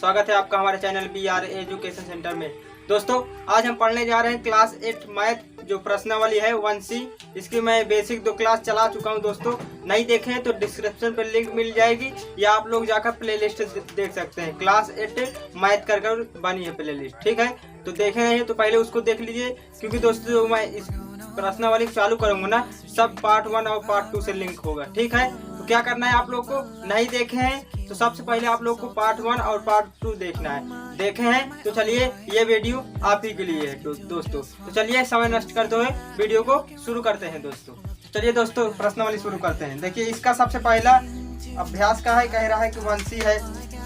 स्वागत है आपका हमारे चैनल BR एजुकेशन सेंटर में। दोस्तों आज हम पढ़ने जा रहे हैं क्लास 8 मैथ जो प्रश्नावली है 1C। इसकी मैं बेसिक 2 क्लास चला चुका हूं दोस्तों। नहीं देखे हैं तो डिस्क्रिप्शन पर लिंक मिल जाएगी या आप लोग जाकर प्लेलिस्ट देख सकते हैं। क्लास 8 मैथ कर बनी है प्लेलिस्ट, ठीक है। तो देखे नहीं तो पहले उसको देख लीजिए, क्योंकि दोस्तों मैं इस प्रश्नावली चालू करूंगा ना, सब पार्ट 1 और पार्ट 2 से लिंक होगा, ठीक है। तो क्या करना है, आप लोग को नहीं देखे हैं तो सबसे पहले आप लोग को पार्ट 1 और पार्ट 2 देखना है। देखे हैं तो चलिए ये वीडियो आप ही के लिए है दोस्तों। तो चलिए समय नष्ट करते हुए वीडियो को शुरू करते हैं दोस्तों। चलिए दोस्तों प्रश्नावली शुरू करते हैं। देखिए इसका सबसे पहला अभ्यास का है, कह रहा है कि 1C है।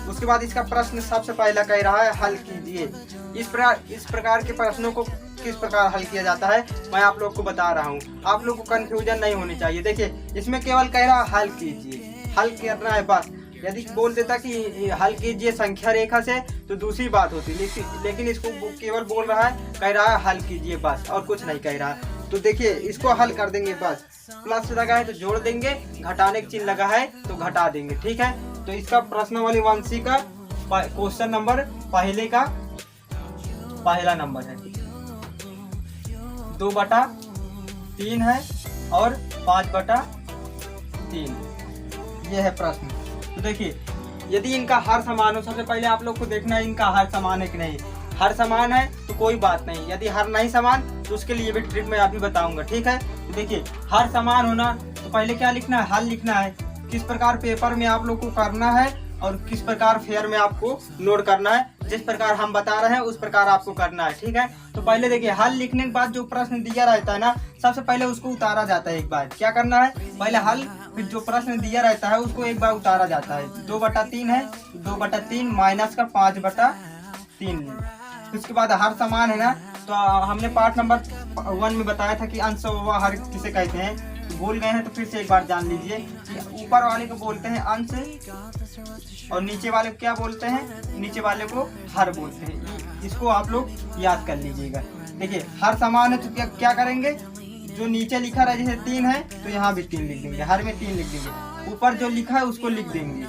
उसके बाद इसका प्रश्न सबसे पहला कह रहा है हल कीजिए। इस प्रकार के प्रश्नों को किस प्रकार हल किया जाता है मैं आप लोग को बता रहा हूँ। आप लोग को कंफ्यूजन नहीं होनी चाहिए। देखिए इसमें केवल कह रहा है हल कीजिए, हल करना है बस। यदि बोल देता कि हल कीजिए संख्या रेखा से तो दूसरी बात होती, लेकिन इसको केवल बोल रहा है, कह रहा है हल कीजिए बस, और कुछ नहीं कह रहा। तो देखिए इसको हल कर देंगे बस। प्लस लगा है तो जोड़ देंगे, घटाने का चिन्ह लगा है तो घटा देंगे, ठीक है। तो इसका प्रश्नावली 1C का क्वेश्चन नंबर पहले का पहला नंबर है 2/3 है और 5/3 ये है प्रश्न। तो देखिए यदि इनका हर समान हो, सबसे पहले आप लोग को देखना है इनका हर समान है कि नहीं। हर समान है तो कोई बात नहीं, यदि हर नहीं समान तो उसके लिए भी ट्रिक मैं अभी बताऊंगा, ठीक है। तो देखिए हर समान होना तो पहले क्या लिखना है, हल लिखना है। किस प्रकार पेपर में आप लोग को करना है और किस प्रकार फेयर में आपको नोट करना है, जिस प्रकार हम बता रहे हैं उस प्रकार आपको करना है, ठीक है। तो पहले देखिए हल लिखने के बाद जो प्रश्न दिया रहता है ना, सबसे पहले उसको उतारा जाता है। एक बार क्या करना है, पहले हल, फिर जो प्रश्न दिया रहता है उसको एक बार उतारा जाता है। 2/3 है, 2/3 माइनस का 5/3। उसके बाद हर समान है ना, तो हमने पार्ट नंबर 1 में बताया था कि अंश व हर किसे कहते हैं। तो भूल गए हैं तो फिर से एक बार जान लीजिए। ऊपर वाले को बोलते हैं अंश और नीचे वाले को क्या बोलते हैं, नीचे वाले को हर बोलते हैं। इसको आप लोग याद कर लीजिएगा। देखिए हर समान है तो क्या करेंगे, जो नीचे लिखा रहा है जैसे 3 है तो यहाँ भी 3 लिख देंगे, हर में 3 लिख देंगे। ऊपर जो लिखा है उसको लिख देंगे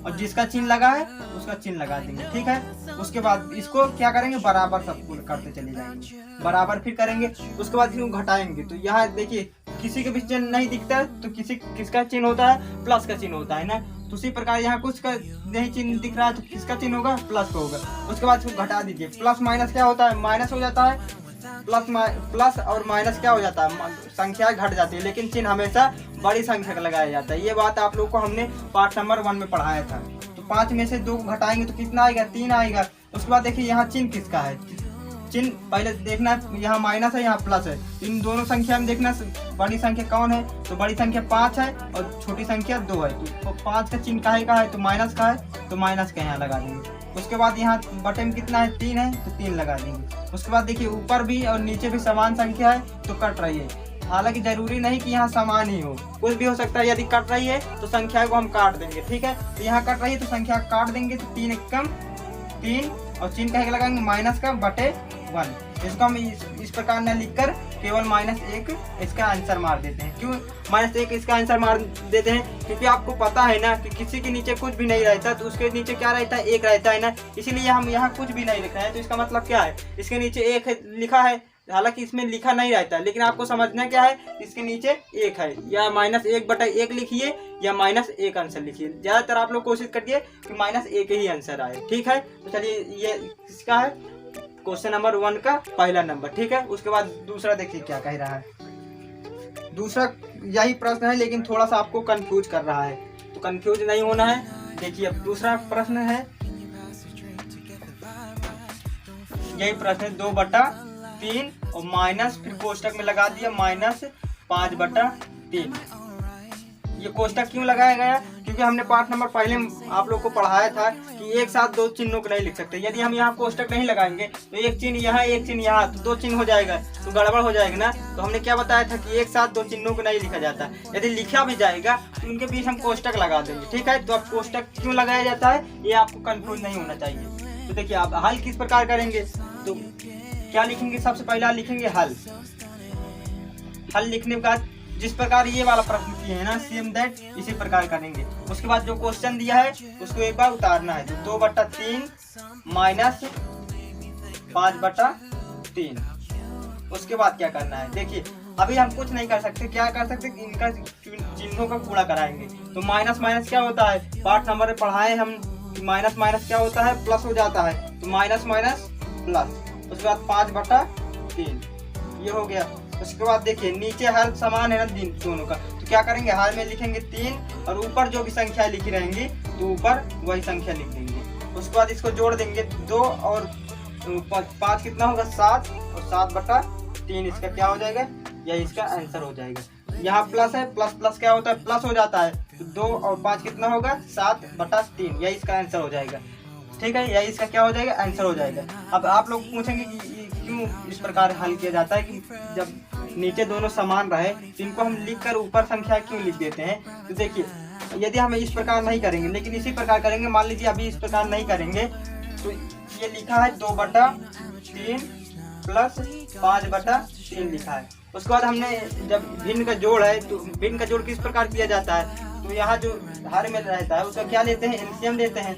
और जिसका चिन्ह लगा है उसका चिन्ह लगा देंगे, ठीक है। उसके बाद इसको क्या करेंगे, बराबर सबको करते चले जाएंगे, बराबर फिर करेंगे। उसके बाद इसको घटाएंगे तो यहाँ देखिए किसी के भी चिन्ह नहीं दिखता है तो किसका चिन्ह होता है, प्लस का चिन्ह होता है ना। तो उसी प्रकार यहाँ कुछ का नहीं चिन्ह दिख रहा है तो किसका चिन्ह होगा, प्लस का होगा। उसके बाद इसको घटा दीजिए। प्लस माइनस क्या होता है, माइनस हो जाता है। प्लस और माइनस क्या हो जाता है, संख्या घट जाती है, लेकिन चिन्ह हमेशा बड़ी संख्या का लगाया जाता है। ये बात आप लोग को हमने पार्ट नंबर 1 में पढ़ाया था। तो 5 में से 2 घटाएंगे तो कितना आएगा, 3 आएगा। उसके बाद देखिए यहाँ चिन्ह किसका है, चिन्ह पहले देखना है, यहाँ माइनस है यहाँ प्लस है। इन दोनों संख्या में देखना बड़ी संख्या कौन है, तो बड़ी संख्या 5 है और छोटी संख्या 2 है। तो 5 का चिन्ह काहे का है, तो माइनस का है, तो माइनस का यहाँ लगा देंगे। उसके बाद यहाँ बटे में कितना है, 3 है तो 3 लगा देंगे। उसके बाद देखिए ऊपर भी और नीचे भी समान संख्या है तो कट रही है। हालांकि जरूरी नहीं कि यहाँ समान ही हो, कुछ भी हो सकता है। यदि कट रही है तो संख्या को हम काट देंगे, ठीक है। तो यहाँ कट रही है तो संख्या काट देंगे, तो 3 एकम 3 और चिन्ह कहे लगाएंगे माइनस का बटे 1। इसको हम इस प्रकार न लिखकर केवल -1 इसका आंसर मार देते हैं। क्यों -1 इसका आंसर मार देते हैं, क्योंकि आपको पता है ना कि किसी के नीचे कुछ भी नहीं रहता तो उसके नीचे क्या रहता है, 1 रहता है ना। इसीलिए हम यहाँ कुछ भी नहीं लिख रहे हैं। तो इसका मतलब क्या है, इसके नीचे 1 लिखा है, हालांकि इसमें लिखा नहीं रहता, लेकिन आपको समझना क्या है, इसके नीचे 1 है। या -1/1 लिखिए या -1 आंसर लिखिए। ज्यादातर आप लोग कोशिश करिए कि -1 ही आंसर आए, ठीक है। तो चलिए ये इसका है क्वेश्चन नंबर 1 का पहला नंबर, ठीक है। उसके बाद दूसरा देखिए क्या कह रहा है। दूसरा यही प्रश्न है लेकिन थोड़ा सा आपको कंफ्यूज कर रहा है, तो कंफ्यूज नहीं होना है। देखिए अब दूसरा प्रश्न है, यही प्रश्न है 2/3 और माइनस, फिर कोष्टक में लगा दिया -5/3। ये कोष्टक क्यों लगाया गया, क्योंकि हमने पार्ट नंबर पहले आप लोग को पढ़ाया था कि एक साथ 2 चिन्हों को नहीं लिख सकते। यदि हम यहाँ कोष्टक नहीं लगाएंगे तो एक चिन्ह यहाँ एक चिन्ह यहाँ, तो 2 चिन्ह हो जाएगा तो गड़बड़ हो जाएगा ना। तो हमने क्या बताया था कि एक साथ 2 चिन्हों को नहीं लिखा जाता। यदि लिखा भी जाएगा तो उनके बीच हम कोष्टक लगा देंगे, ठीक है। तो अब कोष्टक क्यों लगाया जाता है ये आपको कंफ्यूज नहीं होना चाहिए। तो देखिए आप हल किस प्रकार करेंगे, तो क्या लिखेंगे, सबसे पहला लिखेंगे हल। हल लिखने के बाद जिस प्रकार ये वाला प्रश्न किए है ना सेम दैट इसी प्रकार करेंगे। उसके बाद जो क्वेश्चन दिया है उसको एक बार उतारना है, तो 2/3 माइनस 5/3। उसके बाद क्या करना है, देखिए अभी हम कुछ नहीं कर सकते, क्या कर सकते, इनका चिन्हों का गुणा कराएंगे। तो माइनस माइनस क्या होता है, पार्ट नंबर में पढ़ाए हम, माइनस माइनस क्या होता है, प्लस हो जाता है। तो माइनस माइनस प्लस, उसके बाद 5/3 ये हो गया। उसके बाद देखिए नीचे हर समान है ना दोनों का, तो क्या करेंगे, हर में लिखेंगे 3 और ऊपर जो भी संख्या लिखी रहेंगी तो ऊपर वही संख्या लिख देंगे। उसके बाद इसको जोड़ देंगे, 2 और 5 कितना होगा, 7 और 7/3 इसका क्या हो जाएगा, यही इसका आंसर हो जाएगा। यहाँ प्लस है, प्लस प्लस क्या होता है, प्लस हो जाता है। तो 2 और 5 कितना होगा, 7/3, यही इसका आंसर हो जाएगा। ठीक है, यही इसका क्या हो जाएगा, आंसर हो जाएगा। अब आप लोग पूछेंगे कि क्यों इस प्रकार हल किया जाता है, कि जब नीचे दोनों समान रहे तो इनको हम लिख कर ऊपर संख्या क्यों लिख देते हैं। तो देखिए यदि हम इस प्रकार नहीं करेंगे लेकिन इसी प्रकार करेंगे, मान लीजिए अभी इस प्रकार नहीं करेंगे, तो ये लिखा है 2/3 प्लस 5/3 लिखा है। उसके बाद हमने जब भिन्न का जोड़ है, तो भिन्न का जोड़ किस प्रकार किया जाता है, तो यहाँ जो हर में रहता है उसका क्या लेते हैं, एलसीएम लेते हैं।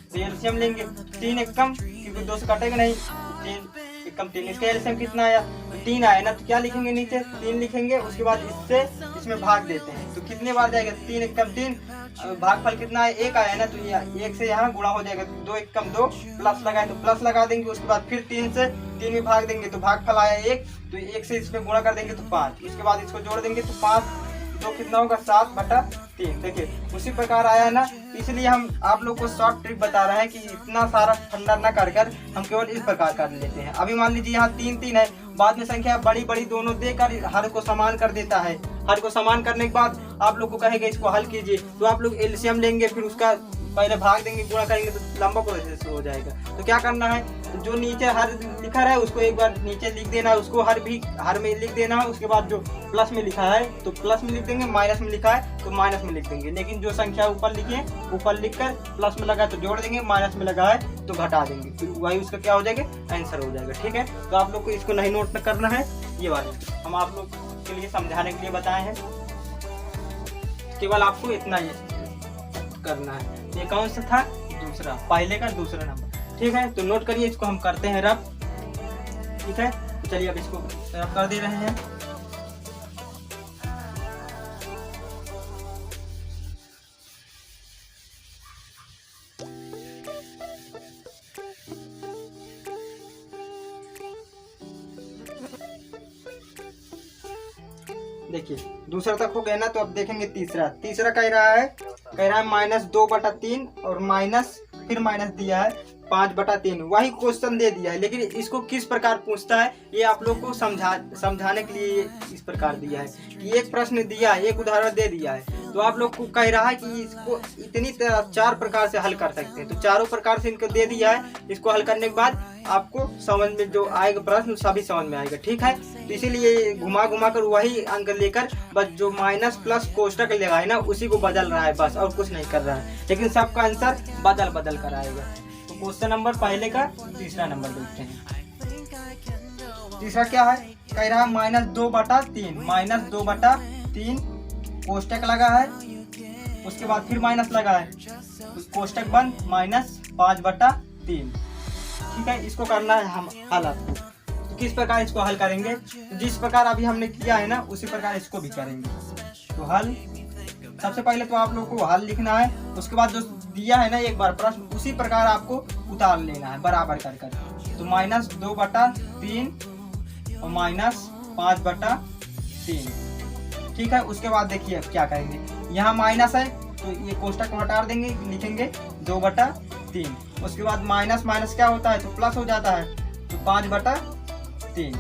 तो एलसीएम लेंगे, 3 एकम, क्योंकि 2 से कटेगा नहीं, 3 एकम 3, इसका एलसीएम कितना आया, 3 आया ना, तो क्या लिखेंगे, नीचे 3 लिखेंगे। उसके बाद इससे इसमें भाग देते हैं, तो कितने बार जाएगा, 3 एकम 3, भागफल कितना है, 1 आया ना, तो 1 से यहाँ गुणा हो जाएगा, 2 एकम 2, प्लस लगाए तो प्लस लगा देंगे। उसके बाद फिर 3 से 3 में भाग देंगे, तो भागफल आया 1, तो 1 से इसमें गुणा कर देंगे तो 5। इसके बाद इसको जोड़ देंगे तो 5 तो कितना होगा, 7/3। देखिए उसी प्रकार आया है ना, इसलिए हम आप लोग को शॉर्ट ट्रिक बता रहे हैं कि इतना सारा फंडा न कर हम केवल इस प्रकार कर लेते हैं। अभी मान लीजिए यहाँ 3 है, बाद में संख्या बड़ी बड़ी दोनों देकर हर को समान कर देता है। हर को समान करने के बाद आप लोग को कहेगा इसको हल कीजिए, तो आप लोग एलसीएम लेंगे, फिर उसका पहले भाग देंगे, गुणा करेंगे तो लंबा प्रोसेस हो जाएगा। तो क्या करना है, जो नीचे हर लिखा है उसको एक बार नीचे लिख देना है, उसको हर में लिख देना है। उसके बाद जो प्लस में लिखा है तो प्लस में लिख देंगे, माइनस में लिखा है तो माइनस में लिख देंगे। लेकिन जो संख्या ऊपर लिखी है ऊपर लिखकर प्लस में लगा है तो जोड़ देंगे, माइनस में लगा है तो घटा देंगे, फिर वही उसका क्या हो जाएगा, आंसर हो जाएगा। ठीक है, तो आप लोग को इसको नहीं नोट करना है, ये वाले हम आप लोग के लिए समझाने के लिए बताए हैं, केवल आपको इतना ही करना है। ये कौन सा था, दूसरा, पहले का दूसरा नंबर। ठीक है, तो नोट करिए, इसको हम करते हैं रब। ठीक है, तो चलिए अब इसको रब कर दे रहे हैं। देखिए दूसरा तक हो गया ना, तो अब देखेंगे तीसरा कह रहा है -2/3 और माइनस फिर माइनस दिया है 5/3। वही क्वेश्चन दे दिया है, लेकिन इसको किस प्रकार पूछता है ये आप लोग को समझाने के लिए इस प्रकार दिया है कि एक प्रश्न दिया है, एक उदाहरण दे दिया है, तो आप लोग को कह रहा है कि इसको इतनी तरह 4 प्रकार से हल कर सकते हैं। तो चारों प्रकार से इनको दे दिया है, इसको हल करने के बाद आपको समझ में जो आएगा प्रश्न सभी समझ में आएगा। ठीक है, तो इसीलिए घुमा घुमा कर वही अंक लेकर बस जो माइनस प्लस कोष्टक लगा है ना उसी को बदल रहा है बस, और कुछ नहीं कर रहा है, लेकिन सबका आंसर बदल कर आएगा। तो क्वेश्चन नंबर पहले का तीसरा नंबर देखते हैं। तीसरा क्या है, कह रहा है -2/3 कोष्टक लगा है, उसके बाद फिर माइनस लगा है, कोष्टक बंद -5/3। ठीक है, इसको करना है हम हल आपको। तो किस प्रकार इसको हल करेंगे, तो जिस प्रकार अभी हमने किया है ना उसी प्रकार इसको भी करेंगे। तो हल सबसे पहले तो आप लोग को हल लिखना है, उसके बाद जो दिया है ना एक बार प्रश्न उसी प्रकार आपको उतार लेना है बराबर कर। तो -2/3 और -5/3। ठीक है, उसके बाद देखिए अब क्या करेंगे, यहाँ माइनस है तो ये कोष्टक को हटा देंगे, लिखेंगे 2/3। उसके बाद माइनस माइनस क्या होता है तो प्लस हो जाता है, तो 5/3।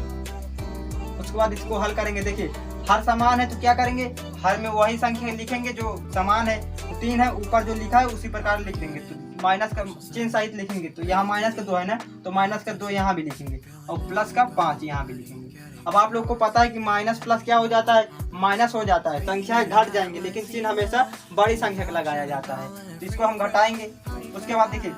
उसके बाद इसको हल करेंगे। देखिए हर समान है तो क्या करेंगे, हर में वही संख्या लिखेंगे जो समान है, तो 3 है, ऊपर जो लिखा है उसी प्रकार लिख देंगे। तो माइनस का चिन्ह सहित लिखेंगे, तो यहाँ माइनस का 2 है ना, तो माइनस का 2 यहाँ भी लिखेंगे और प्लस का 5 यहाँ भी लिखेंगे। अब आप लोग को पता है कि माइनस प्लस क्या हो जाता है, माइनस हो जाता है, संख्याएं घट जाएंगे, लेकिन चिन्ह हमेशा बड़ी संख्या का लगाया जाता है। तो इसको हम घटाएंगे। उसके बाद देखिए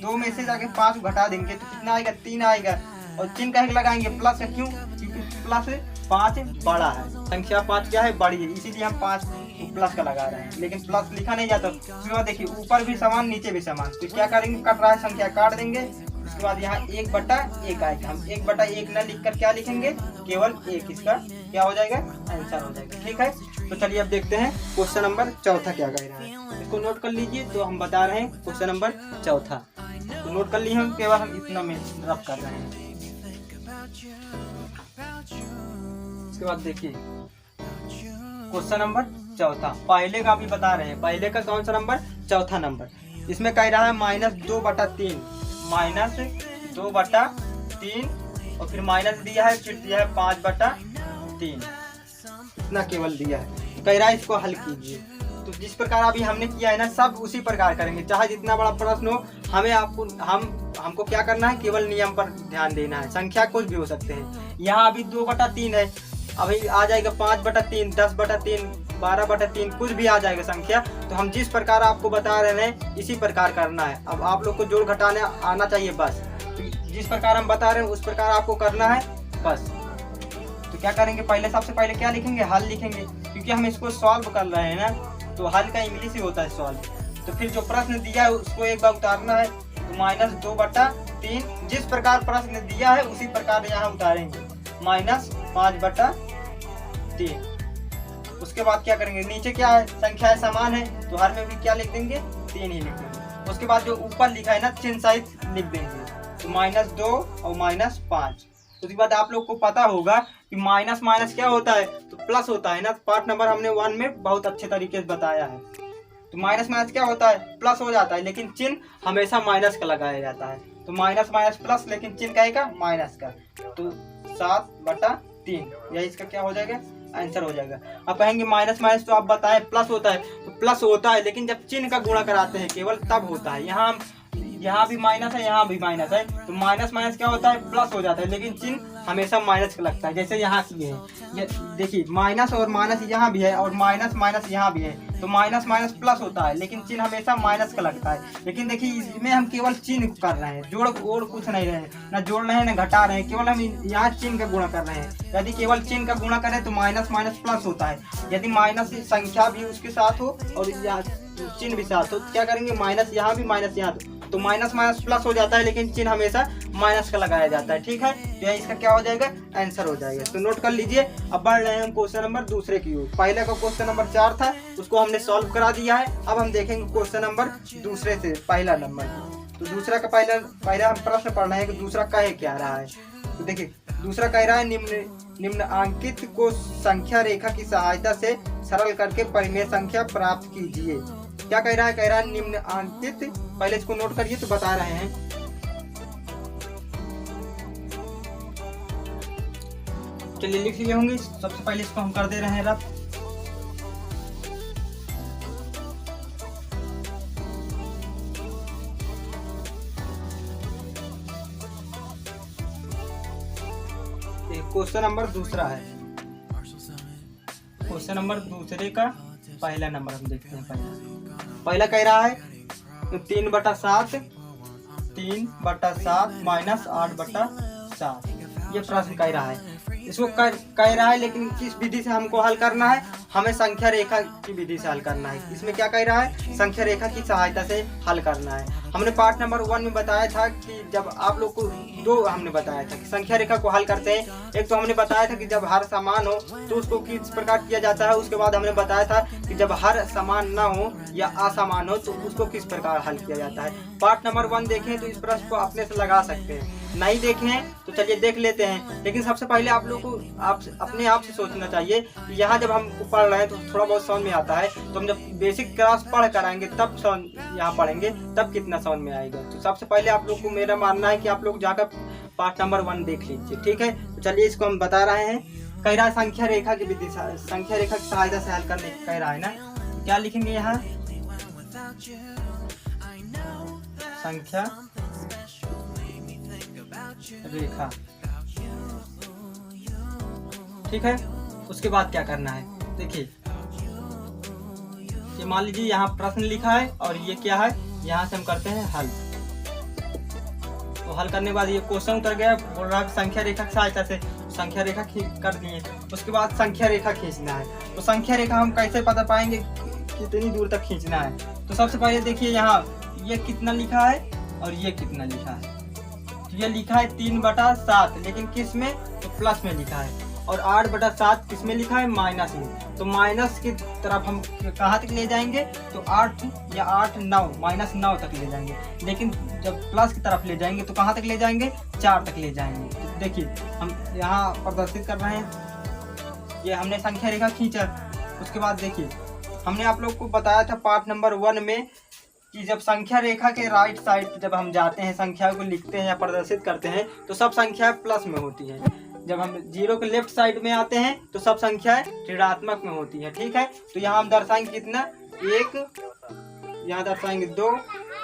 2 में से जाके 5 घटा देंगे तो कितना आएगा, 3 आएगा, और चिन्ह कहीं लगाएंगे प्लस है, क्यों, क्योंकि प्लस 5 बड़ा है, संख्या 5 क्या है, बड़ी है, इसीलिए हम 5 प्लस का लगा रहे हैं, लेकिन प्लस लिखा नहीं जाता। उसके बाद देखिए ऊपर भी समान नीचे भी समान, तो क्या करेंगे, कट रहा है संख्या काट देंगे। उसके बाद यहाँ 1/1 आएगा, हम 1/1 न लिख कर क्या लिखेंगे, केवल 1, इसका क्या हो जाएगा, आंसर हो जाएगा। ठीक है, तो चलिए अब देखते हैं क्वेश्चन नंबर चौथा क्या कह रहा है। इसको नोट कर लीजिए, तो हम बता रहे हैं क्वेश्चन नंबर चौथा, तो नोट कर लिए हम, केवल हम इतना में रफ कर रहे हैं। उसके बाद देखिए क्वेश्चन नंबर चौथा, पहले का भी बता रहे हैं, पहले का कौन सा नंबर, चौथा नंबर। इसमें कह रहा है -2/3, -2/3 और फिर माइनस दिया है, फिर दिया है 5/3, इतना केवल दिया है। कह रहा है इसको हल कीजिए। तो जिस प्रकार अभी हमने किया है ना, सब उसी प्रकार करेंगे, चाहे जितना बड़ा प्रश्न हो। हमें हमको क्या करना है, केवल नियम पर ध्यान देना है। संख्या कुछ भी हो सकते हैं, यहाँ अभी 2/3 है, अभी आ जाएगा 5/3, 10/3, 12/3, कुछ भी आ जाएगा संख्या। तो हम जिस प्रकार आपको बता रहे हैं इसी प्रकार करना है। अब आप लोग को जोड़ घटाने आना चाहिए बस, तो जिस प्रकार हम बता रहे हैं उस प्रकार आपको करना है बस। तो क्या करेंगे, पहले सबसे पहले क्या लिखेंगे, हल लिखेंगे, क्योंकि हम इसको सॉल्व कर रहे हैं ना, तो हल का इंग्लिश ही होता है सॉल्व। तो फिर जो प्रश्न दिया है उसको एक बार उतारना है, तो -2/3, जिस प्रकार प्रश्न दिया है उसी प्रकार यहाँ उतारेंगे, -5/3। उसके बाद क्या करेंगे, नीचे क्या है, संख्या समान है, तो हर में भी क्या लिख देंगे, 3 ही लिख देंगे। उसके बाद जो ऊपर लिखा है ना, चिन्ह सहित लिख देंगे, तो -2 और -5। उसके बाद आप लोग को पता होगा कि माइनस माइनस क्या होता है, तो प्लस होता है ना। पार्ट नंबर हमने 1 में बहुत अच्छे तरीके से बताया है। तो माइनस माइनस क्या होता है, प्लस हो जाता है, लेकिन चिन्ह हमेशा माइनस का लगाया जाता है। तो माइनस माइनस प्लस, लेकिन चिन्ह क्या है, माइनस का। तो 7/3 यही इसका क्या हो जाएगा, आंसर हो जाएगा। अब कहेंगे माइनस माइनस तो आप बताएं प्लस होता है, तो प्लस होता है, लेकिन जब चिन्ह का गुणा कराते हैं केवल तब होता है। यहाँ भी माइनस है, यहाँ भी माइनस है, तो माइनस माइनस क्या होता है, प्लस हो जाता है, लेकिन चिन्ह हमेशा माइनस का लगता है। जैसे यहाँ की है, ये देखिए माइनस और माइनस यहाँ भी है, और माइनस माइनस यहाँ भी है, तो माइनस माइनस प्लस होता है, लेकिन चिन्ह हमेशा माइनस का लगता है। लेकिन देखिए इसमें हम केवल चिन्ह कर रहे हैं, जोड़ और कुछ नहीं रहे हैं, ना जोड़ रहे हैं ना घटा रहे हैं, केवल हम यहाँ चिन्ह का गुणा कर रहे हैं। यदि केवल चिन्ह का गुणा करें तो माइनस माइनस प्लस होता है। यदि माइनस संख्या भी उसके साथ हो और चिन्ह भी साथ हो, क्या करेंगे, माइनस यहाँ भी माइनस यहाँ, तो माइनस माइनस प्लस हो जाता है, लेकिन चिन्ह हमेशा माइनस का लगाया जाता है। ठीक है, तो यह इसका क्या हो जाएगा, आंसर हो जाएगा। तो नोट कर लीजिए। अब बढ़ रहे हैं हम क्वेश्चन नंबर दूसरे की ओर। पहले का क्वेश्चन नंबर 4 था, उसको हमने सॉल्व करा दिया है। अब हम देखेंगे क्वेश्चन नंबर दूसरे से पहला नंबर। तो दूसरा का पहला हम प्रश्न पढ़ रहे हैं कि दूसरा कहे क्या रहा है। तो देखिए दूसरा कह रहा है, निम्नांकित को संख्या रेखा की सहायता से सरल करके परिमेय संख्या प्राप्त कीजिए। क्या कह रहा है, निम्नांकित, पहले इसको नोट करिए तो बता रहे हैं। चलिए लिख लिए होंगे, सबसे पहले इसको हम कर दे रहे हैं रफ। क्वेश्चन नंबर दूसरा है, क्वेश्चन नंबर दूसरे का पहला नंबर हम देखते हैं। पहला कह रहा है 3/7 माइनस 8/7, ये प्रश्न कह रहा है। इसको कह रहा है, लेकिन किस विधि से हमको हल करना है, हमें संख्या रेखा की विधि से हल करना है। इसमें क्या कह रहा है, संख्या रेखा की सहायता से हल करना है। हमने पार्ट नंबर 1 में बताया था कि जब आप लोग को हमने बताया था कि संख्या रेखा को हल करते हैं। एक तो हमने बताया था कि जब हर समान हो तो उसको किस प्रकार किया जाता है। उसके बाद हमने बताया था कि जब हर समान ना हो या असमान हो तो उसको किस प्रकार हल किया जाता है। पार्ट नंबर 1 देखें तो इस प्रश्न को अपने से लगा सकते हैं, नहीं देखें तो चलिए देख लेते हैं। लेकिन सबसे पहले आप लोग को अपने आप से सोचना चाहिए कि यहाँ जब हम पढ़ रहे हैं तो थोड़ा बहुत समझ में आता है, तो हम जब बेसिक क्लास पढ़ कर आएंगे तब यहाँ पढ़ेंगे तब कितना समझ में आएगा। तो सबसे पहले आप लोग को मेरा मानना है कि आप लोग जाकर पार्ट नंबर 1 देख लीजिए। ठीक है, तो चलिए इसको हम बता रहे हैं। कह रहा है संख्या रेखा की विधि, संख्या रेखा की सहायता से हल करने कह रहा है ना। क्या लिखेंगे यहाँ, संख्या रेखा। ठीक है, उसके बाद क्या करना है, देखिए ये मान लीजिए यहाँ प्रश्न लिखा है और ये क्या है, यहाँ से हम करते हैं हल। तो हल करने के बाद ये क्वेश्चन उतर गया, बोल रहा है संख्या रेखा की सहायता से। संख्या रेखा कर दिए। उसके बाद संख्या रेखा खींचना है। तो संख्या रेखा हम कैसे पता पाएंगे कितनी दूर तक खींचना है? तो सबसे पहले देखिए यहाँ ये कितना लिखा है और ये कितना लिखा है। तो ये लिखा है 3/7, लेकिन किस में? तो प्लस में लिखा है। और 8/7 किस में लिखा है? माइनस में। तो माइनस की तरफ हम कहाँ तक ले जाएंगे? तो 8 या 8 9 -9 तक ले जाएंगे। लेकिन जब प्लस की तरफ ले जाएंगे तो कहाँ तक ले जाएंगे? 4 तक ले जाएंगे। तो देखिए हम यहाँ प्रदर्शित कर रहे हैं। ये हमने संख्या रेखा खींचा। उसके बाद देखिए हमने आप लोग को बताया था पार्ट नंबर 1 में कि जब संख्या रेखा के राइट साइड जब हम जाते हैं, संख्या को लिखते हैं या प्रदर्शित करते हैं, तो सब संख्याएं प्लस में होती हैं। जब हम जीरो के लेफ्ट साइड में आते हैं तो सब संख्याएं ऋणात्मक में होती है। ठीक है, तो यहाँ हम दर्शाएंगे कितना? 1, यहाँ दर्शाएंगे 2,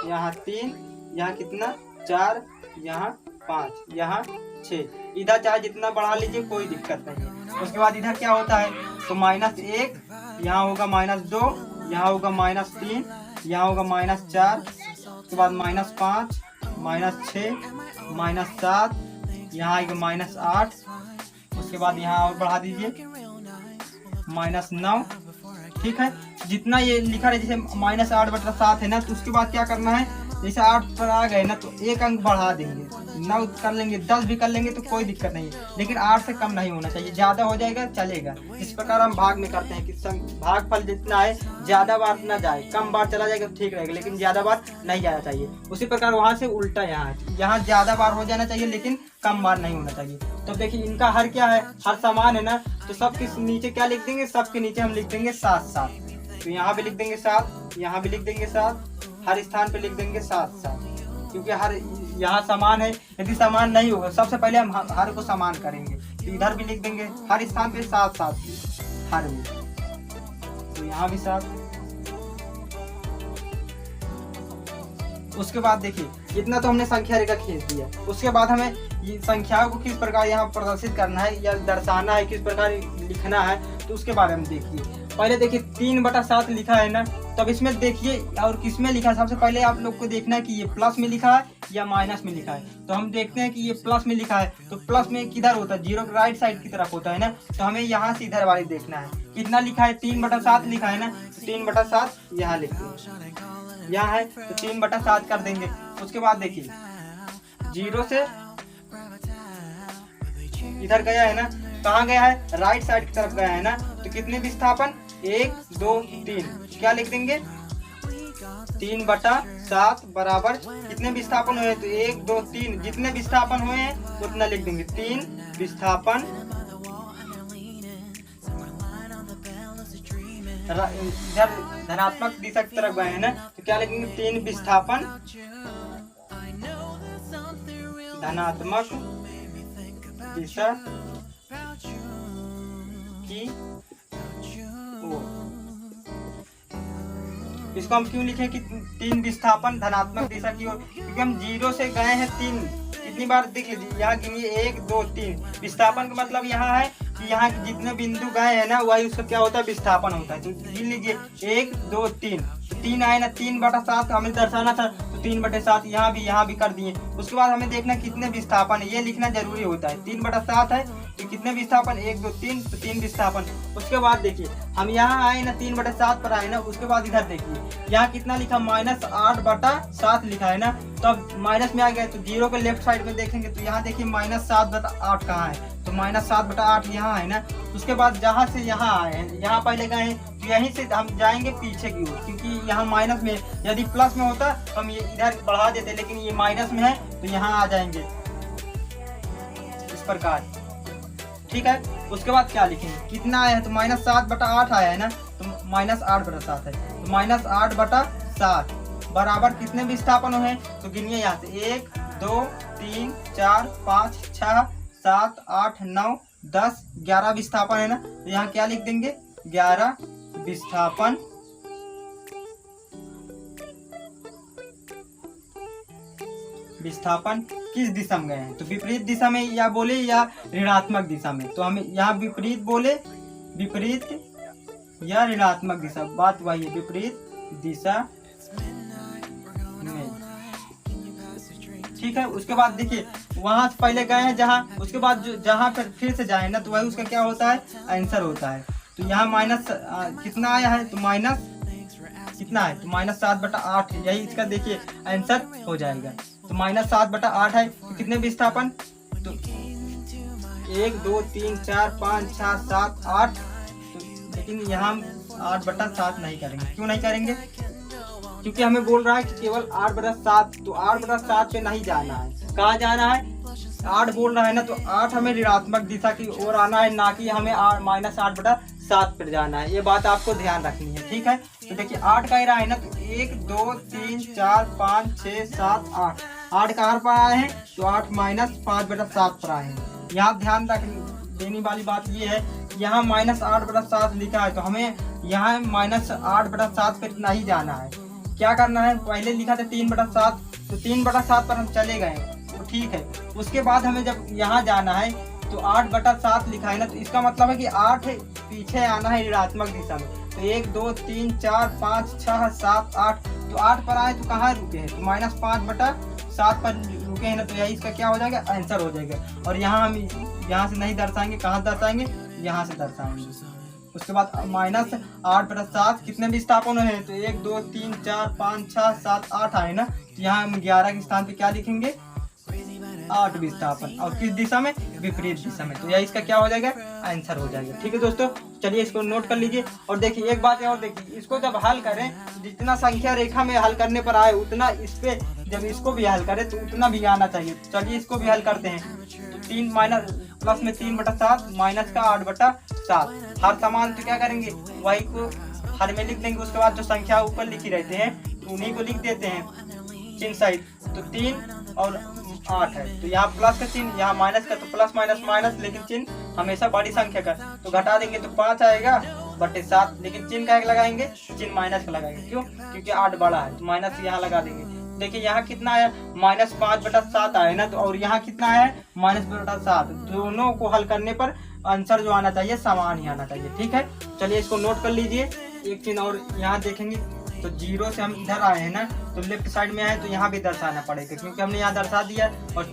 यहाँ 3, यहाँ कितना? 4, यहाँ 5, यहाँ 6। इधर चाहे जितना बढ़ा लीजिए, कोई दिक्कत नहीं है। उसके बाद इधर क्या होता है? तो -1, यहाँ होगा -2, यहाँ होगा -3, यहाँ होगा -4, उसके बाद -5, -6, -7, यहाँ आएगा -8, उसके बाद यहाँ और बढ़ा दीजिए -9। ठीक है, जितना ये लिखा है, जैसे -8/7 है ना, तो उसके बाद क्या करना है? जैसे 8 पर आ गए ना तो 1 अंक बढ़ा देंगे, 9 कर लेंगे, 10 भी कर लेंगे तो कोई दिक्कत नहीं है। लेकिन 8 से कम नहीं होना चाहिए। ज़्यादा हो जाएगा चलेगा। इस प्रकार हम भाग में करते हैं कि भागफल जितना है ज़्यादा बार ना जाए, कम बार चला जाएगा तो ठीक रहेगा, लेकिन ज़्यादा बार नहीं जाना चाहिए। उसी प्रकार वहाँ से उल्टा यहाँ ज़्यादा बार हो जाना चाहिए, लेकिन कम बार नहीं होना चाहिए। तो देखिए इनका हर क्या है? हर समान है ना, तो सबके नीचे क्या लिख देंगे? सबके नीचे हम लिख देंगे 7 तो यहाँ भी लिख देंगे 7, यहाँ भी लिख देंगे 7, हर स्थान पे लिख देंगे 7, क्योंकि हर यहाँ समान है। यदि समान नहीं होगा, सबसे पहले हम हर को समान करेंगे, तो इधर भी लिख देंगे हर स्थान पे 7 हर में, तो यहाँ भी 7। उसके बाद देखिए इतना तो हमने संख्या रेखा खींच दिया। उसके बाद हमें ये संख्याओं को किस प्रकार यहाँ प्रदर्शित करना है या दर्शाना है, किस प्रकार लिखना है, तो उसके बारे में देखिए। पहले देखिए 3/7 लिखा है ना, तब इसमें देखिए और किस में लिखा है। सबसे पहले आप लोग को देखना है कि ये प्लस में लिखा है या माइनस में लिखा है। तो हम देखते हैं कि ये प्लस में लिखा है, तो प्लस में किधर होता है? जीरो के राइट साइड की तरफ होता है ना, तो हमें यहाँ से इधर वाली देखना है। कितना लिखा है? 3/7 लिखा है ना, तो 3/7 यहाँ लिखते हैं, यहाँ है तो 3/7 कर देंगे। उसके बाद देखिए 0 से इधर गया है ना, कहाँ गया है? राइट साइड की तरफ गया है ना, तो कितने विस्थापन? 1 2 3, क्या लिख देंगे? 3/7 बराबर कितने विस्थापन हुए? तो 1 2 3, जितने विस्थापन हुए हैं उतना लिख देंगे। 3 विस्थापन इधर धनात्मक दिशा की तरफ गए हैं ना, तो क्या लिखेंगे? 3 विस्थापन धनात्मक दिशा की ओर। इसको हम क्यों लिखे कि 3 विस्थापन धनात्मक दिशा की ओर? क्योंकि हम 0 से गए हैं 3, कितनी बार देख लीजिए, यहाँ गिनिए 1 2 3। विस्थापन का मतलब यहाँ है कि यहाँ जितने बिंदु गए हैं ना, वही उसका क्या होता है? विस्थापन होता है। तो गिन लीजिए 1 2 3, तो 3 आए ना, 3/7 हमें दर्शाना था, तो 3/7 यहाँ भी कर दिए। उसके बाद हमें देखना कितने विस्थापन है, ये लिखना जरूरी होता है। 3/7 है तो कितने विस्थापन? 1 2 3, तो 3 विस्थापन। उसके बाद देखिए हम यहाँ आए ना, 3/7 पर आए ना, उसके बाद इधर देखिए यहाँ कितना लिखा? -8/7 लिखा है ना, तो अब माइनस में आ गया, तो 0 के लेफ्ट साइड में देखेंगे तो यहाँ देखिए -7/8 कहाँ है? तो -7/8 यहाँ है ना। उसके बाद जहाँ से यहाँ आए हैं, यहाँ पहले गए हैं, तो यहीं से हम जाएंगे पीछे की ओर, क्योंकि यहाँ माइनस में, यदि प्लस में होता तो हम ये इधर बढ़ा देते, लेकिन ये माइनस में है तो यहाँ आ जाएंगे इस प्रकार। ठीक है, उसके बाद क्या लिखेंगे? कितना आया है? तो -7/8 आया है ना, तो -8/7 है, तो -8/7 बराबर कितने विस्थापन हुए? तो गिनिए यहाँ से 1 2 3 4 5 6 7 8 9 10 11 विस्थापन है ना, तो यहाँ क्या लिख देंगे? 11 विस्थापन किस दिशा में गए हैं? तो विपरीत दिशा में या बोले या ऋणात्मक दिशा में, तो हमें यहाँ विपरीत बोले, विपरीत या ऋणात्मक दिशा, बात वही है, विपरीत दिशा में। ठीक है, उसके बाद देखिए वहां से पहले गए हैं जहां, उसके बाद जहां फिर से जाए ना, तो वही उसका क्या होता है, आंसर होता है। तो यहाँ माइनस कितना आया है, तो माइनस कितना है, तो -7/8, यही इसका देखिए आंसर हो जाएगा। तो -7/8 है, तो कितने विस्थापन, तो 1 2 3 4 5 6 7 8, लेकिन यहाँ हम 8/7 नहीं करेंगे। क्यों नहीं करेंगे, क्योंकि हमें बोल रहा है कि केवल 8/7, तो 8/7 पे नहीं जाना है। कहाँ जाना है, 8 बोल रहा है ना, तो 8 हमें ऋणात्मक दिशा की ओर आना है, ना कि हमें -8/7 पर जाना है। ये बात आपको ध्यान रखनी है, ठीक है। तो देखिए 8 कह रहा है ना, तो 1 2 3 4 5 6 7 8, 8 कहाँ पर आए हैं, तो 8 -5/7 पर आए हैं। यहाँ ध्यान देने वाली बात ये है, यहाँ -8/7 लिखा है, तो हमें यहाँ -8/7 पर नहीं जाना है। क्या करना है, पहले लिखा था 3/7, तो 3/7 पर हम चले गए, तो ठीक है। उसके बाद हमें जब यहाँ जाना है, तो 8/7 लिखा है ना, तो इसका मतलब है कि 8 पीछे आना है ऋणात्मक दिशा में। तो 1 2 3 4 5 6 7 8, तो 8 पर आए तो कहाँ रुके हैं, तो -5/7 पर रुके हैं ना, तो यही इसका क्या हो जाएगा, आंसर हो जाएगा। और यहाँ हम यहाँ से नहीं दर्शाएंगे, कहाँ दर्शाएंगे, यहाँ से दर्शाएंगे। उसके बाद -8/7 कितने विस्थापन है, तो 1 2 3 4 5 6 7 8 आए ना, तो यहाँ हम 11 के स्थान पे क्या लिखेंगे, 8 विस्थापन, और किस दिशा में, विपरीत दिशा में। तो यह इसका क्या हो जाएगा, आंसर हो जाएगा। ठीक है दोस्तों, चलिए इसको नोट कर लीजिए। और देखिए एक बात और देखिए, इसको जब हल करें, जितना संख्या रेखा में हल करने पर आए उतना इस पे, जब इसको भी हल करें तो उतना भी आना चाहिए। चलिए इसको भी हल करते हैं। तो 3 प्लस में 3/7 माइनस का 8/7, हर समान तो क्या करेंगे, वही को हर में लिख देंगे। उसके बाद जो संख्या ऊपर लिखी रहते हैं तो उन्हीं को लिख देते हैं चिन्ह सहित। तो 3 और 8 है, तो यहाँ प्लस का चिन्ह, यहाँ माइनस का, तो प्लस माइनस माइनस, लेकिन चिन्ह हमेशा बड़ी संख्या का, तो घटा देंगे तो 5 आएगा बटे 7, लेकिन चिन्ह का लगाएंगे, चिन्ह माइनस का लगाएंगे। क्यों, क्योंकि 8 बड़ा है, तो माइनस यहाँ लगा देंगे। देखिए यहाँ कितना है, -5/7 आया ना, तो और यहाँ कितना है, -7। दोनों को हल करने पर आंसर जो आना चाहिए समान ही आना चाहिए। ठीक है, चलिए इसको नोट कर लीजिए। एक चीज और यहाँ देखेंगे, तो 0 से हम इधर आए हैं ना, तो लेफ्ट साइड में आए, तो यहाँ भी दर्शाना पड़ेगा, क्योंकि हमने यहाँ दर्शा दिया। और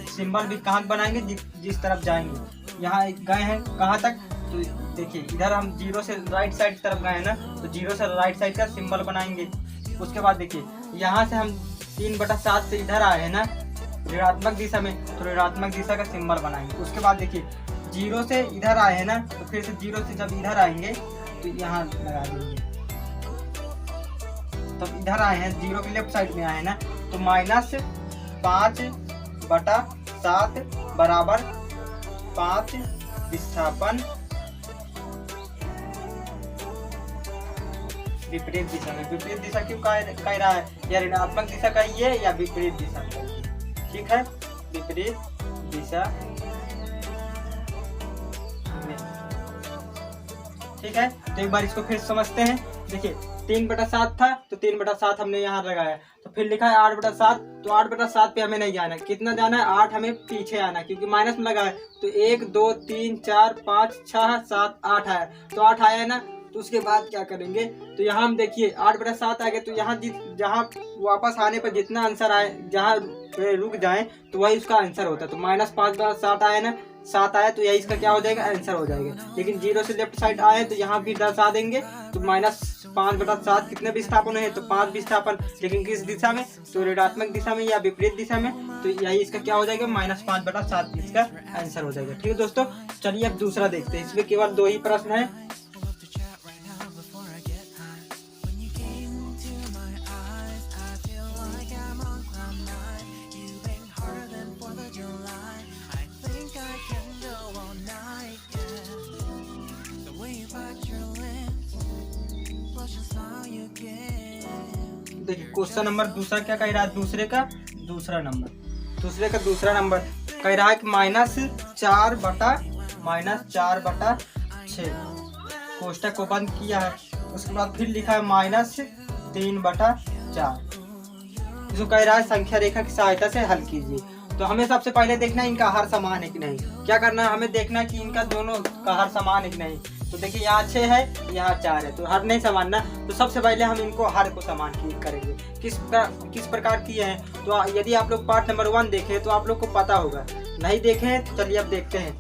सिंबल भी कहाँ बनाएंगे, जिस तरफ जाएंगे। यहाँ गए हैं कहाँ तक, तो देखिए इधर हम 0 से राइट साइड तरफ गए हैं ना, तो 0 से राइट साइड का सिंबल बनाएंगे। उसके बाद देखिए यहाँ से हम 3/7 से इधर आए हैं ना ऋणात्मक दिशा में, तो ऋणात्मक दिशा का सिंबल बनाएंगे। उसके बाद देखिए 0 से इधर आए हैं ना, तो फिर से 0 से जब इधर आएंगे तो यहाँ लगा देंगे। तो इधर आए हैं 0 के लेफ्ट साइड में आए हैं ना, तो -5/7 बराबर 5 विस्थापन विपरीत दिशा में। विपरीत दिशा क्यों कह रहा है, या ऋणात्मक दिशा कहिए या विपरीत दिशा कहिए। ठीक है, विपरीत दिशा में। ठीक है, तो एक बार इसको फिर समझते हैं। देखिए 3/7 था, तो 3/7 हमने यहाँ लगाया, तो फिर लिखा है 8/7, तो 8/7 पे हमें नहीं जाना है। कितना जाना है, 8 हमें पीछे आना है, क्योंकि माइनस में लगा है। तो 1 2 3 4 5 6 7 8 आया, तो 8 आया है ना, तो उसके बाद क्या करेंगे, तो यहाँ हम देखिए 8/7 आ गए, तो यहाँ जहाँ वापस आने पर जितना आंसर आए, जहाँ रुक जाए तो वही उसका आंसर होता है। तो -5/7 आया ना, 7 आया, तो यही इसका क्या हो जाएगा, आंसर हो जाएगा। लेकिन 0 से लेफ्ट साइड आए तो यहाँ भी दर्शा देंगे, तो -5/7 कितने विस्थापन है, तो 5 विस्थापन, लेकिन किस दिशा में, तो ऋणात्मक दिशा में या विपरीत दिशा में। तो यही इसका क्या हो जाएगा, -5/7 इसका आंसर हो जाएगा। ठीक है दोस्तों, चलिए अब दूसरा देखते हैं। इसमें केवल 2 ही प्रश्न है। देखिए क्वेश्चन नंबर दूसरा क्या कह रहा है, दूसरे का दूसरा नंबर कह रहा है कि -4/6 कोष्टक को बंद किया है। उसके बाद फिर लिखा है -3/4। इसको कह रहा है संख्या रेखा की सहायता से हल कीजिए। तो हमें सबसे पहले देखना है इनका हर समान है कि नहीं। क्या करना है, हमें देखना है कि इनका दोनों का हर समान है कि नहीं। तो देखिए यहाँ 6 है, यहाँ 4 है, तो हर नहीं समान ना। तो सबसे पहले हम इनको हर को समान करेंगे। किस प्रकार किए हैं, तो यदि आप लोग पार्ट नंबर 1 देखें तो आप लोग को पता होगा, नहीं देखें तो चलिए अब देखते हैं।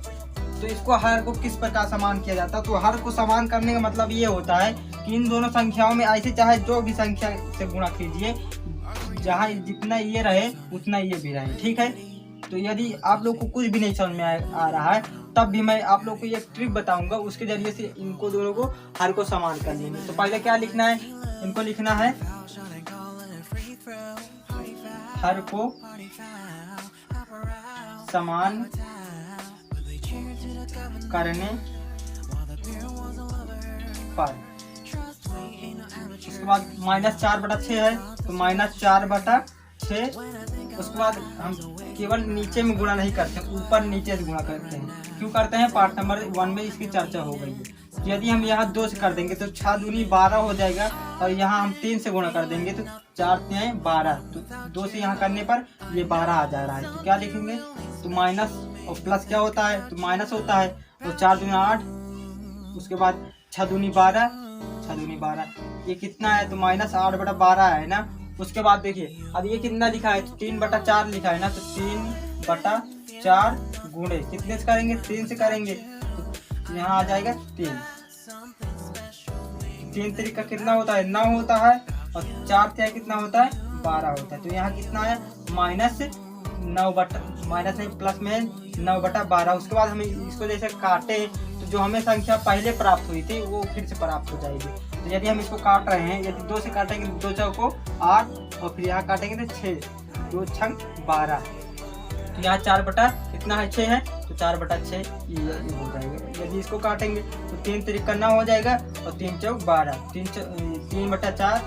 तो इसको हर को किस प्रकार समान किया जाता है। तो हर को समान करने का मतलब ये होता है कि इन दोनों संख्याओं में ऐसे चाहे जो भी संख्या से गुणा कीजिए, जहाँ जितना ये रहे उतना ये भी रहे, ठीक है। तो यदि आप लोग को कुछ भी नहीं समझ में आ रहा है, तब भी मैं आप लोग को एक ट्रिक बताऊंगा, उसके जरिए से इनको दोनों को हर को समान कर लेंगे। तो पहले क्या लिखना है, इनको लिखना है हर को समान करने पर। उसके बाद -4/6 है, तो -4/6। उसके बाद हम केवल नीचे में गुणा नहीं करते, ऊपर नीचे से गुणा करते हैं। क्यों करते हैं, पार्ट नंबर 1 में इसकी चर्चा हो गई है। तो यदि हम यहाँ 2 से कर देंगे तो 6 दूनी 12 हो जाएगा, और यहाँ हम 3 से गुणा कर देंगे तो 4 3 12। तो 2 से यहाँ करने पर ये 12 आ जा रहा है। तो क्या लिखेंगे, तो माइनस और प्लस क्या होता है, तो माइनस होता है। तो 4 दूनी 8, उसके बाद 6 दूनी 12, 6 दूनी 12, ये कितना है, तो -8/12 है ना। उसके बाद देखिए अब ये कितना लिखा है, तो 3/4 लिखा है ना, तो 3/4 गुणे कितने से करेंगे, 3 से करेंगे, तो यहाँ आ जाएगा 3। 3 तरीका कितना होता है, 9 होता है, और 4 तिहाई कितना होता है, 12 होता है। तो यहाँ कितना है, माइनस नहीं प्लस में 9/12। उसके बाद हम इसको जैसे काटे तो जो हमें संख्या पहले प्राप्त हुई थी वो फिर से प्राप्त हो जाएगी। तो यदि हम इसको काट रहे हैं, यदि 2 से काटेंगे तो 2 चौको 8, और फिर यहाँ काटेंगे तो 6, 2 छंग 12। तो यहाँ 4 कितना है, 6 है, तो 4/6 ये हो जाएगा। यदि इसको काटेंगे तो 3 तिरिका 9 हो जाएगा, और 3 चौक 12, 3/4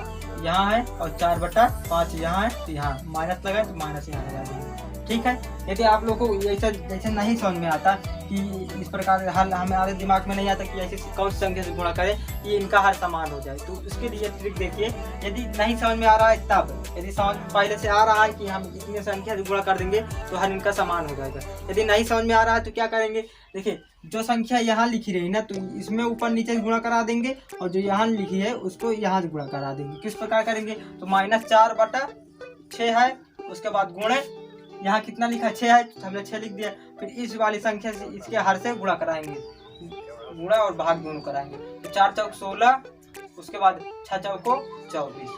यहाँ है, और 4/5 यहाँ है। तो यहाँ माइनस लगा तो माइनस यहाँ लगा देंगे, ठीक है। यदि आप लोग को जैसे नहीं समझ में आता कि इस प्रकार हल हमारे दिमाग में नहीं आता कि ऐसे कौन सी संख्या से गुणा करें ये इनका हर समान हो जाए, तो उसके लिए ट्रिक देखिए। यदि नहीं समझ में आ रहा है तब, यदि समझ पहले से आ रहा है कि हम इतने संख्या से गुणा कर देंगे तो हर इनका समान हो जाएगा। यदि नहीं समझ में आ रहा है तो क्या करेंगे, देखिए जो संख्या यहाँ लिखी रही ना, तो इसमें ऊपर नीचे गुणा करा देंगे, और जो यहाँ लिखी है उसको यहाँ से गुणा करा देंगे। किस प्रकार करेंगे, तो -4/6 है, उसके बाद गुणे यहाँ कितना लिखा है, 6 है, तो हमने 6 लिख दिया। फिर इस वाली संख्या से इसके हर से गुणा कराएंगे, गुणा और भाग दोनों कराएंगे। तो 4 चौक 16, उसके बाद 6 चौको 24,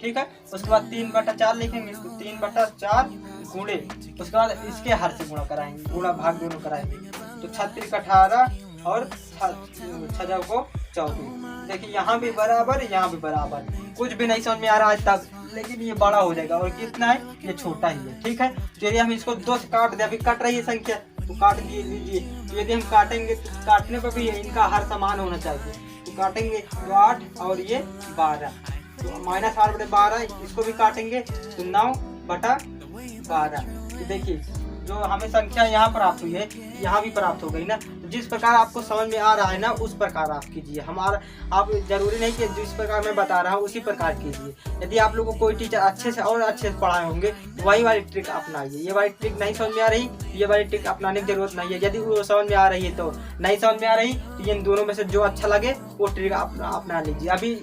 ठीक है। उसके बाद 3/4 लिखेंगे, तो 3/4 गुणे, उसके बाद इसके हर से गुणा कराएंगे, गुणा भाग दोनों कराएंगे। तो 36 18 और 6 चौको 24। देखिए यहाँ भी बराबर, यहाँ भी बराबर, कुछ भी नहीं समझ में आ रहा है तब, लेकिन ये बड़ा हो जाएगा, और कितना है, ये छोटा ही है, ठीक है। तो यदि हम इसको 2 से काट दें, अभी कट रही है संख्या, तो काट लीजिए। तो यदि हम काटेंगे तो काटने पर भी इनका हर समान होना चाहिए। तो काटेंगे तो 8 और ये 12, तो -8/12, इसको भी काटेंगे तो 9/12। तो देखिए जो हमें संख्या यहाँ प्राप्त हुई है यहाँ भी प्राप्त हो गई ना। तो जिस प्रकार आपको समझ में आ रहा है ना उस प्रकार आप कीजिए। आप जरूरी नहीं कि जिस प्रकार मैं बता रहा हूँ उसी प्रकार कीजिए। यदि आप लोगों को कोई टीचर अच्छे से और अच्छे से पढ़ाए होंगे वही वाली ट्रिक अपनाइए। ये वाली ट्रिक नहीं समझ में आ रही, ये वाली ट्रिक अपनाने की जरूरत नहीं है। यदि वो समझ में आ रही है तो, नहीं समझ में आ रही तो इन दोनों में से जो अच्छा लगे वो ट्रिक अपना लीजिए। अभी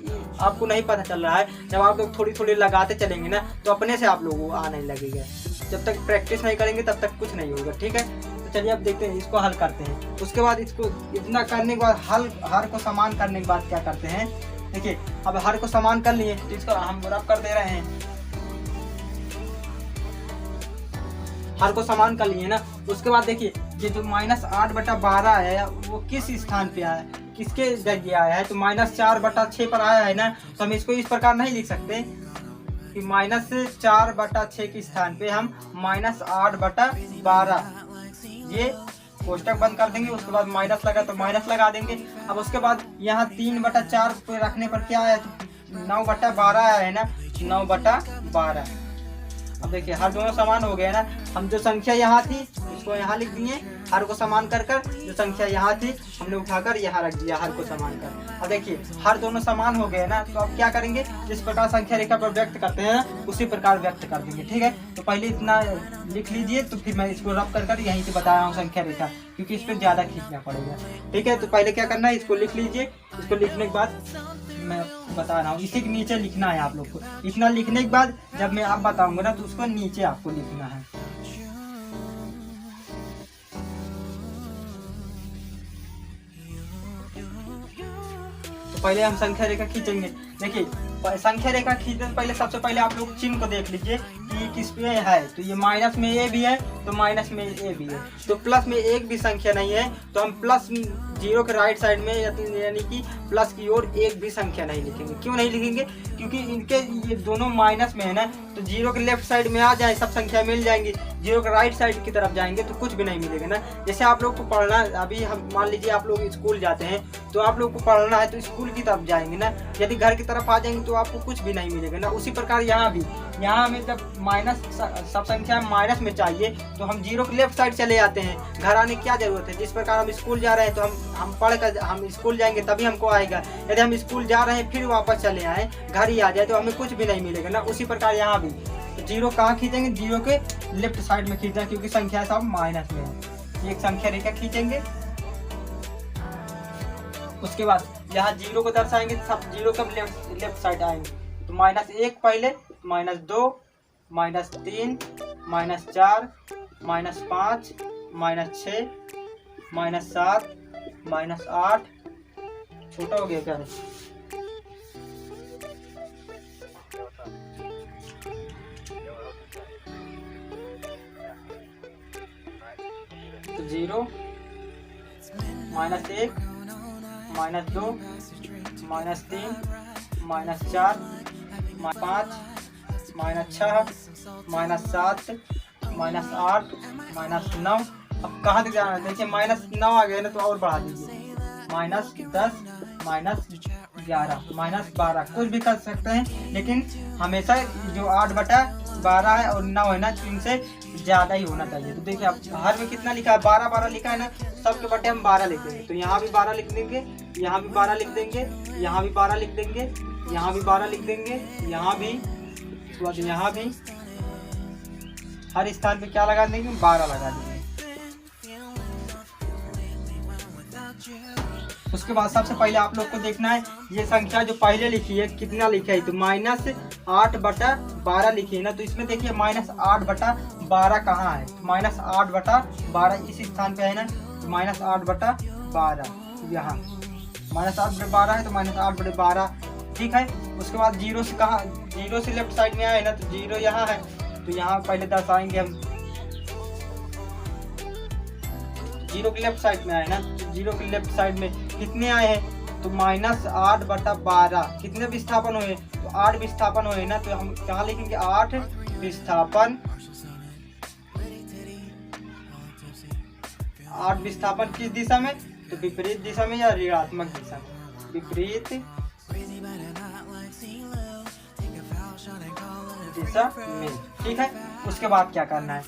आपको नहीं पता चल रहा है, जब आप लोग थोड़ी थोड़ी लगाते चलेंगे ना तो अपने से आप लोगों को आने लगेगा। जब तक प्रैक्टिस नहीं करेंगे तब तक कुछ नहीं होगा, ठीक है। तो चलिए अब देखते हैं, इसको हल करते हैं। उसके बाद इसको इतना करने के बाद हर को समान करने के बाद क्या करते हैं, देखिए अब हर को समान कर लिए तो इसको हम रब कर दे रहे हैं। हर को समान कर लिए ना, उसके बाद देखिए ये जो -8/12 है वो किस स्थान पे आया है, किसके जगह आया है, तो -4/6 पर आया है ना। तो हम इसको इस प्रकार नहीं लिख सकते कि -4/6 के स्थान पे हम -8/12 ये कोष्टक बंद कर देंगे। उसके बाद माइनस लगा तो माइनस लगा देंगे। अब उसके बाद यहाँ 3/4 पे रखने पर क्या आया, 9/12 आया है ना, 9/12। अब देखिए हर दोनों समान हो गए ना। हम जो संख्या यहाँ थी इसको यहाँ लिख दिए, हर को समान कर कर, जो संख्या यहाँ थी हमने उठाकर यहाँ रख दिया हर को समान कर। अब देखिए हर दोनों समान हो गए ना, तो अब क्या करेंगे, जिस प्रकार संख्या रेखा पर व्यक्त करते हैं उसी प्रकार व्यक्त कर देंगे। ठीक है, तो पहले इतना लिख लीजिए, तो फिर मैं इसको रब कर यहीं से बता रहा हूँ संख्या रेखा, क्योंकि इस पर ज़्यादा खींचना पड़ेगा। ठीक है, तो पहले क्या करना है, इसको लिख लीजिए। इसको लिखने के बाद मैं बता रहा हूँ, इसी के नीचे लिखना है आप लोग को। इतना लिखने के बाद जब मैं आप बताऊंगा ना, तो उसको नीचे आपको लिखना है। तो पहले हम संख्या रेखा खींचेंगे। देखिए संख्या रेखा खींचने से पहले सबसे पहले आप लोग चिन्ह को देख लीजिए कि किस पे है। तो ये माइनस में ए भी है, तो माइनस में ए भी है, तो प्लस में एक भी संख्या नहीं है, तो हम प्लस जीरो के राइट साइड में यानी कि प्लस की ओर एक भी संख्या नहीं लिखेंगे। क्यों नहीं लिखेंगे, क्योंकि इनके ये दोनों माइनस में है ना, तो जीरो के लेफ्ट साइड में आ जाए सब संख्या मिल जाएंगी, जीरो के राइट साइड की तरफ जाएंगे तो कुछ भी नहीं मिलेगा ना। जैसे आप लोग को पढ़ना, अभी हम मान लीजिए आप लोग स्कूल जाते हैं, तो आप लोग को पढ़ना है तो स्कूल की तरफ जाएंगे ना, यदि घर की तरफ आ जाएंगे तो आपको कुछ भी नहीं मिलेगा ना। उसी प्रकार यहाँ भी, यहाँ हमें जब माइनस सब संख्या माइनस में चाहिए तो हम जीरो के लेफ्ट साइड चले जाते हैं, घर आने की क्या जरूरत है। जिस प्रकार हम स्कूल जा रहे हैं तो हम पढ़ कर हम स्कूल जाएंगे तभी हमको आएगा। यदि हम स्कूल जा रहे हैं फिर वापस चले आए, घर ही आ जाए, तो हमें कुछ भी नहीं मिलेगा ना। उसी प्रकार यहाँ भी तो जीरो कहाँ खींचेंगे, जीरो के लेफ्ट साइड में खींचना, क्योंकि संख्या सब माइनस में है। एक संख्या रेखा खींचेंगे, उसके बाद यहाँ जीरो को दर्शाएंगे, सब जीरो के लेफ्ट साइड आएंगे। तो -1 पहले, -2, -3, -4, -5, -6, -7, -8, छोटा हो गया क्या है, तो 0, -1, -2, -3, -4, -5, -6, -7, -8, -9। अब कहाँ तक जाना है, देखिए -9 आ गया ना, तो और बढ़ा दीजिए, -10, -11, -12, कुछ भी कर सकते हैं, लेकिन हमेशा जो 8/12 है और 9 है ना, इनसे ज़्यादा ही होना चाहिए। तो देखिए अब हर में कितना लिखा है, 12 लिखा है ना, सबके बटे हम 12 लिख देंगे। तो यहाँ भी 12 लिख देंगे, यहाँ भी 12 लिख देंगे, यहाँ भी 12 लिख देंगे, यहाँ भी 12 लिख देंगे, यहाँ भी, उसके बाद यहाँ भी, हर स्थान पे क्या लगा देंगे, 12 लगा देंगे। उसके बाद सबसे पहले आप लोग को देखना है ये संख्या जो पहले लिखी है कितना लिखा है, तो -8/12 लिखी है ना। तो इसमें देखिए -8/12 कहाँ है, तो -8/12 इस स्थान पे है ना, तो -8/12 यहाँ, -8/12 है, तो -8/12 ठीक है। उसके बाद जीरो से कहाँ, जीरो से लेफ्ट साइड में आए ना, तो जीरो यहाँ है, तो यहाँ पहले दर्शाएंगे हम, जीरो के लेफ्ट साइड में आए ना, तो जीरो के लेफ्ट साइड में कितने आए हैं, तो -8/12 कितने विस्थापन हुए, तो 8 विस्थापन हुए ना। तो हम कहाँ लिखेंगे, 8 विस्थापन, 8 विस्थापन किस दिशा में, तो विपरीत दिशा में या ऋणात्मक दिशा में, विपरीत दिशा में। ठीक है, उसके बाद क्या करना है,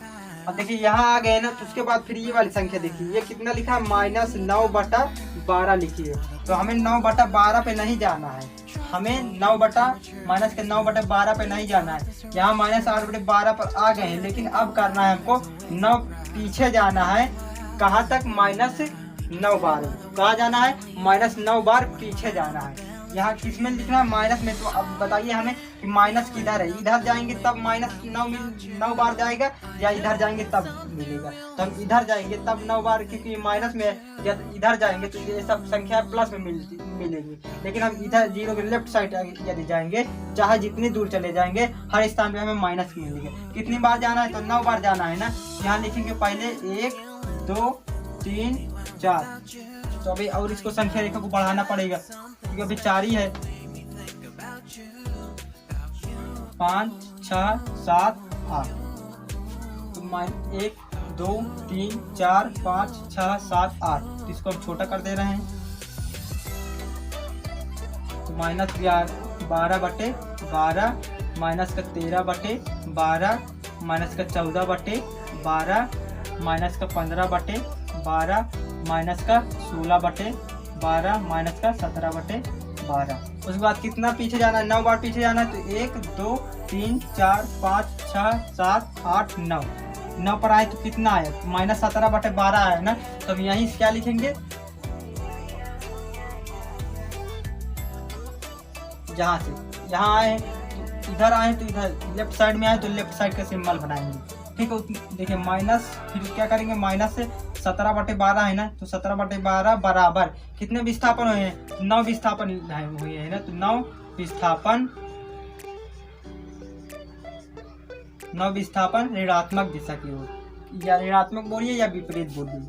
अब देखिए यहाँ आ गए ना, तो उसके बाद फिर ये वाली संख्या देखिए, ये कितना लिखा है, -9/12 लिखी है। तो हमें 9/12 पे नहीं जाना है, हमें -9/12 पे नहीं जाना है। यहाँ -8/12 पर आ गए हैं, लेकिन अब करना है हमको 9 पीछे जाना है, कहाँ तक, -9 बार। कहाँ जाना है, -9 बार पीछे जाना है। यहाँ किस में लिखना है, माइनस में। तो अब बताइए हमें कि माइनस किधर है, इधर जाएंगे तब -9 बार जाएगा, या इधर जाएंगे तब मिलेगा। तो हम इधर जाएंगे तब 9 बार, क्योंकि माइनस में है, या इधर जाएंगे तो ये सब संख्या प्लस में मिलेगी। लेकिन हम इधर जीरो के लेफ्ट साइड यदि जाएंगे, चाहे जितनी दूर चले जाएंगे, हर स्थान पे हमें माइनस मिलेगा। कितनी बार जाना है, तो 9 बार जाना है ना। यहाँ लिखेंगे पहले 1, 2, 3, 4। तो अभी और इसको संख्या रेखा को बढ़ाना पड़ेगा, क्योंकि अभी 4 ही है। 5, 6, 7, 8। तो 1, 2, 3, 4, 5, 6, 7, 8। तो इसको हम छोटा कर दे रहे हैं। तो -12/12 -13/12 माइनस का 14/12 माइनस का 15/12 माइनस का 16/12 माइनस का 17/12। उसके बाद कितना पीछे जाना है, 9 बार पीछे जाना है। तो 1 2 3 4 5 6 7 8 9 9 पर आए तो कितना आया, तो माइनस 17/12 आया ना। तो अब यहीं क्या लिखेंगे, जहाँ से यहाँ आए तो इधर आए तो इधर लेफ्ट साइड में आए तो लेफ्ट साइड का सिंबल बनाएंगे। ठीक है, देखिए माइनस, फिर क्या करेंगे, माइनस से 17/12 है ना। तो 17/12 बराबर कितने विस्थापन हुए हैं, 9 विस्थापन हुए हैं ना। तो 9 विस्थापन ऋणात्मक दिशा की ओर, या ऋणात्मक बोलिए या विपरीत बोलिए,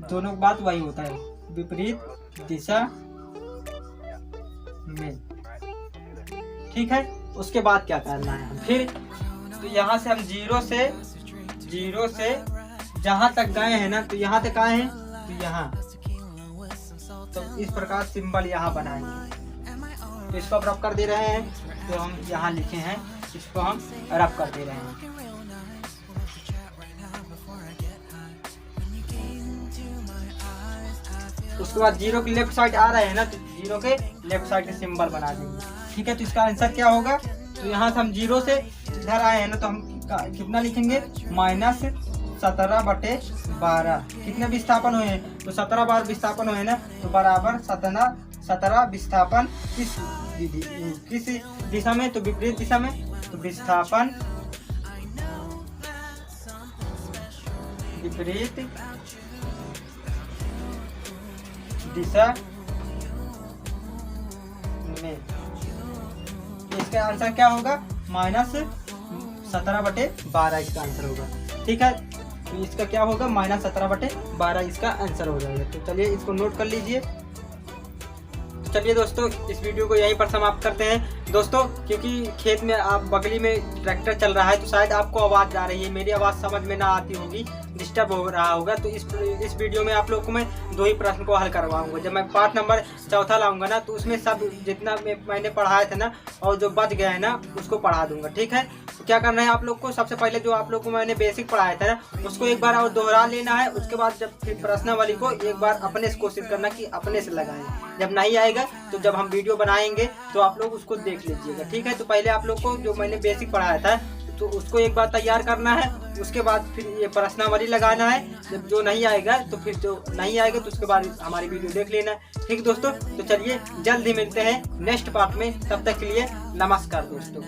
दोनों बात वही होता है, विपरीत दिशा में। ठीक है, उसके बाद क्या करना है फिर, तो यहाँ से हम जीरो से जहाँ तक गए हैं ना, तो यहाँ तक आए हैं तो यहाँ, तो इस प्रकार सिंबल यहाँ बनाएंगे। तो इसको रब कर दे रहे हैं, तो हम यहाँ लिखे हैं, इसको हम रब कर दे रहे हैं। उसके बाद जीरो के लेफ्ट साइड आ रहे हैं ना, तो जीरो के लेफ्ट साइड के सिंबल बना देंगे। ठीक है, तो इसका आंसर क्या होगा, तो यहाँ से हम जीरो से इधर आए हैं ना, तो हम कितना लिखेंगे, माइनस 17/12। कितने विस्थापन हुए हैं, तो 17 बार विस्थापन हुए ना, तो बराबर 17 विस्थापन किस दिशा में, तो विपरीत दिशा में। तो विस्थापन विपरीत दिशा में। इसका आंसर क्या होगा, माइनस 17/12 इसका आंसर होगा। ठीक है, तो इसका क्या होगा, माइनस 17/12 इसका आंसर हो जाएगा। तो चलिए इसको नोट कर लीजिए। चलिए दोस्तों, इस वीडियो को यहीं पर समाप्त करते हैं दोस्तों, क्योंकि खेत में आप बगली में ट्रैक्टर चल रहा है, तो शायद आपको आवाज़ आ रही है, मेरी आवाज़ समझ में ना आती होगी, डिस्टर्ब हो रहा होगा। तो इस वीडियो में आप लोग को मैं 2 ही प्रश्न को हल करवाऊंगा। जब मैं पार्ट नंबर 4 लाऊंगा ना, तो उसमें सब जितना मैंने पढ़ाया था ना, और जो बच गया है ना, उसको पढ़ा दूंगा। ठीक है, तो क्या करना है आप लोग को, सबसे पहले जो आप लोग को मैंने बेसिक पढ़ाया था ना, उसको एक बार और दोहरा लेना है। उसके बाद जब फिर प्रश्नावली को एक बार अपने से कोशिश करना कि अपने से लगाएं। जब नहीं आएगा तो जब हम वीडियो बनाएंगे तो आप लोग उसको देख लीजिएगा। ठीक है, तो पहले आप लोग को जो मैंने बेसिक पढ़ाया था, तो उसको एक बार तैयार करना है। उसके बाद फिर ये प्रश्नावली लगाना है। जब जो नहीं आएगा तो फिर जो नहीं आएगा तो उसके बाद हमारी वीडियो देख लेना। ठीक दोस्तों, तो चलिए जल्द ही मिलते हैं नेक्स्ट पार्ट में। तब तक के लिए नमस्कार दोस्तों।